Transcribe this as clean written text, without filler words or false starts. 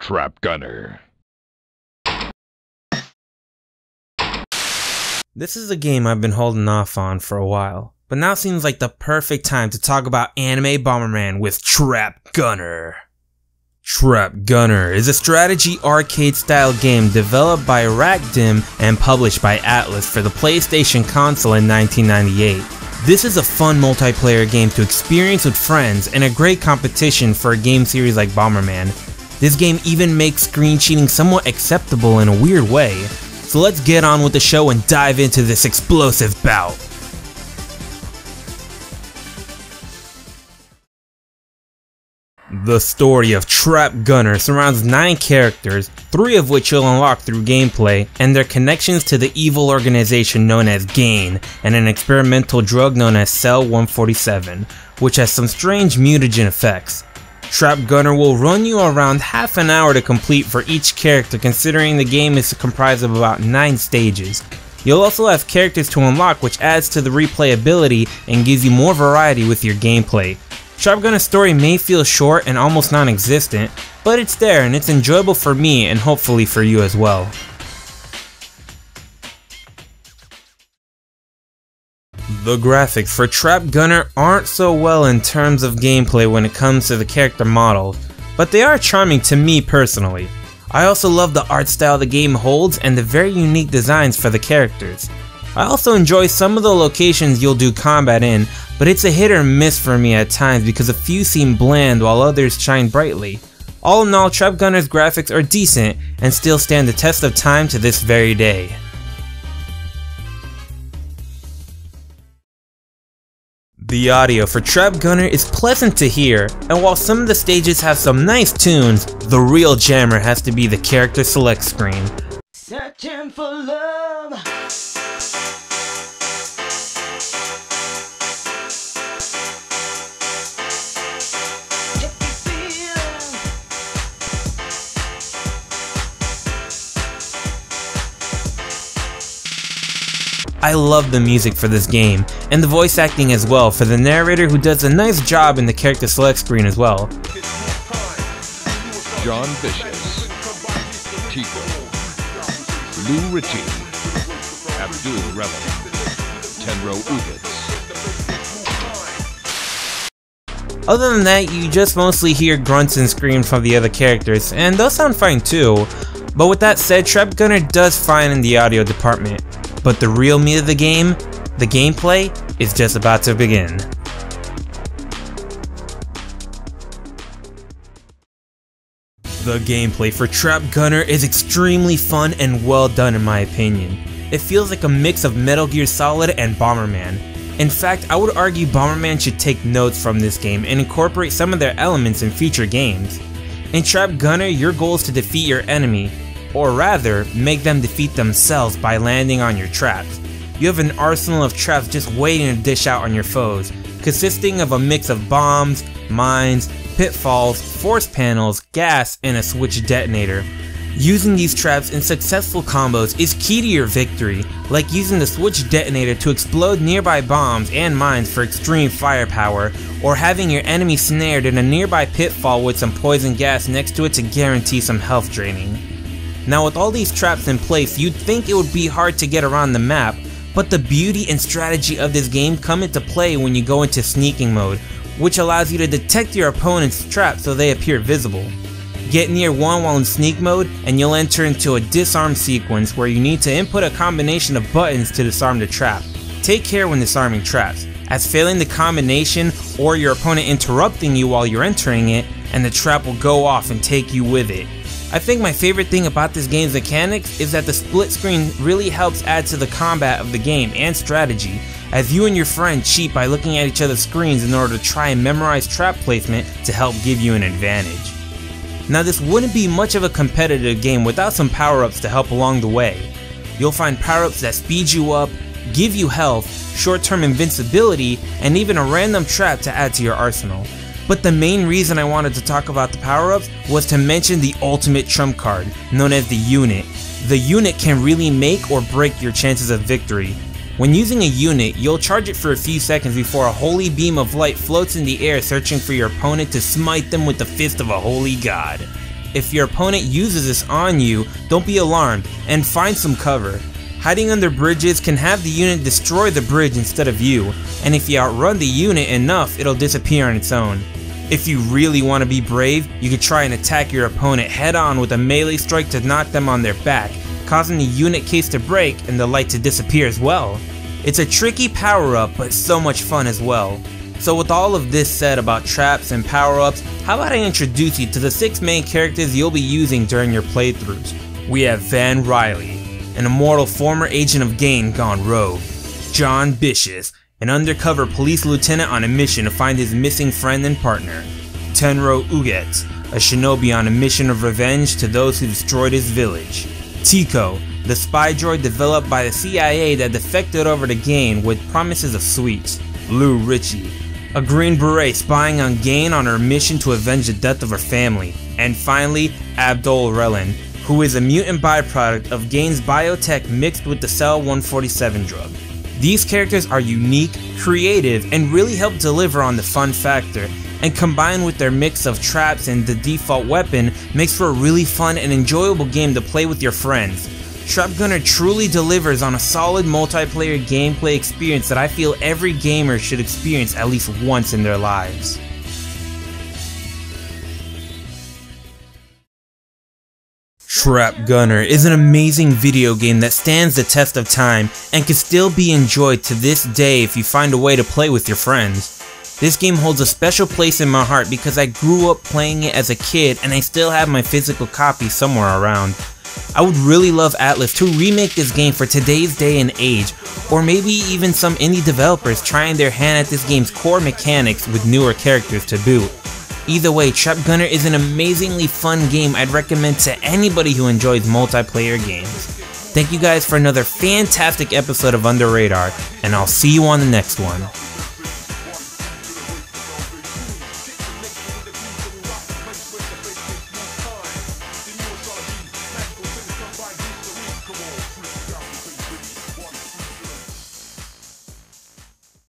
Trap Gunner. This is a game I've been holding off on for a while, but now seems like the perfect time to talk about Anime Bomberman with Trap Gunner. Trap Gunner is a strategy arcade-style game developed by Rakdim and published by Atlas for the PlayStation console in 1998. This is a fun multiplayer game to experience with friends and a great competition for a game series like Bomberman. This game even makes screen cheating somewhat acceptable in a weird way. So let's get on with the show and dive into this explosive bout. The story of Trap Gunner surrounds 9 characters, 3 of which you'll unlock through gameplay, and their connections to the evil organization known as Gain, and an experimental drug known as Cell 147, which has some strange mutagen effects. Trap Gunner will run you around half an hour to complete for each character, considering the game is comprised of about 9 stages. You'll also have characters to unlock, which adds to the replayability and gives you more variety with your gameplay. Trap Gunner's story may feel short and almost non-existent, but it's there and it's enjoyable for me and hopefully for you as well. The graphics for Trap Gunner aren't so well in terms of gameplay when it comes to the character models, but they are charming to me personally. I also love the art style the game holds and the very unique designs for the characters. I also enjoy some of the locations you'll do combat in, but it's a hit or miss for me at times because a few seem bland while others shine brightly. All in all, Trap Gunner's graphics are decent and still stand the test of time to this very day. The audio for Trap Gunner is pleasant to hear, and while some of the stages have some nice tunes, the real jammer has to be the character select screen. Searching for love. I love the music for this game, and the voice acting as well for the narrator, who does a nice job in the character select screen as well. John Vicious, Tico, Lou Ritchie, Abdul Rebel, Tenro Uvitz. Other than that, you just mostly hear grunts and screams from the other characters, and those sound fine too. But with that said, Trap Gunner does fine in the audio department. But the real meat of the game, the gameplay, is just about to begin. The gameplay for Trap Gunner is extremely fun and well done in my opinion. It feels like a mix of Metal Gear Solid and Bomberman. In fact, I would argue Bomberman should take notes from this game and incorporate some of their elements in future games. In Trap Gunner, your goal is to defeat your enemy, or rather, make them defeat themselves by landing on your traps. You have an arsenal of traps just waiting to dish out on your foes, consisting of a mix of bombs, mines, pitfalls, force panels, gas, and a switch detonator. Using these traps in successful combos is key to your victory, like using the switch detonator to explode nearby bombs and mines for extreme firepower, or having your enemy snared in a nearby pitfall with some poison gas next to it to guarantee some health draining. Now with all these traps in place, you'd think it would be hard to get around the map, but the beauty and strategy of this game come into play when you go into sneaking mode, which allows you to detect your opponent's traps so they appear visible. Get near one while in sneak mode and you'll enter into a disarm sequence where you need to input a combination of buttons to disarm the trap. Take care when disarming traps, as failing the combination or your opponent interrupting you while you're entering it, and the trap will go off and take you with it. I think my favorite thing about this game's mechanics is that the split screen really helps add to the combat of the game and strategy, as you and your friend cheat by looking at each other's screens in order to try and memorize trap placement to help give you an advantage. Now this wouldn't be much of a competitive game without some power-ups to help along the way. You'll find power-ups that speed you up, give you health, short-term invincibility, and even a random trap to add to your arsenal. But the main reason I wanted to talk about the power-ups was to mention the ultimate trump card, known as the unit. The unit can really make or break your chances of victory. When using a unit, you'll charge it for a few seconds before a holy beam of light floats in the air searching for your opponent to smite them with the fist of a holy god. If your opponent uses this on you, don't be alarmed and find some cover. Hiding under bridges can have the unit destroy the bridge instead of you, and if you outrun the unit enough, it'll disappear on its own. If you really want to be brave, you could try and attack your opponent head on with a melee strike to knock them on their back, causing the unit case to break and the light to disappear as well. It's a tricky power up, but so much fun as well. So with all of this said about traps and power ups, how about I introduce you to the 6 main characters you'll be using during your playthroughs. We have Van Riley, an immortal former agent of Gain gone rogue. John Bishop, an undercover police lieutenant on a mission to find his missing friend and partner. Tenro Uget, a shinobi on a mission of revenge to those who destroyed his village. Tico, the spy droid developed by the CIA that defected over to Gain with promises of sweets. Lou Ritchie, a Green Beret spying on Gain on her mission to avenge the death of her family. And finally, Abdul Relin, who is a mutant byproduct of Gain's biotech mixed with the Cell 147 drug. These characters are unique, creative, and really help deliver on the fun factor, and combined with their mix of traps and the default weapon makes for a really fun and enjoyable game to play with your friends. Trap Gunner truly delivers on a solid multiplayer gameplay experience that I feel every gamer should experience at least once in their lives. Trap Gunner is an amazing video game that stands the test of time and can still be enjoyed to this day if you find a way to play with your friends. This game holds a special place in my heart because I grew up playing it as a kid and I still have my physical copy somewhere around. I would really love Atlus to remake this game for today's day and age, or maybe even some indie developers trying their hand at this game's core mechanics with newer characters to boot. Either way, Trap Gunner is an amazingly fun game I'd recommend to anybody who enjoys multiplayer games. Thank you guys for another fantastic episode of UnderRadar, and I'll see you on the next one.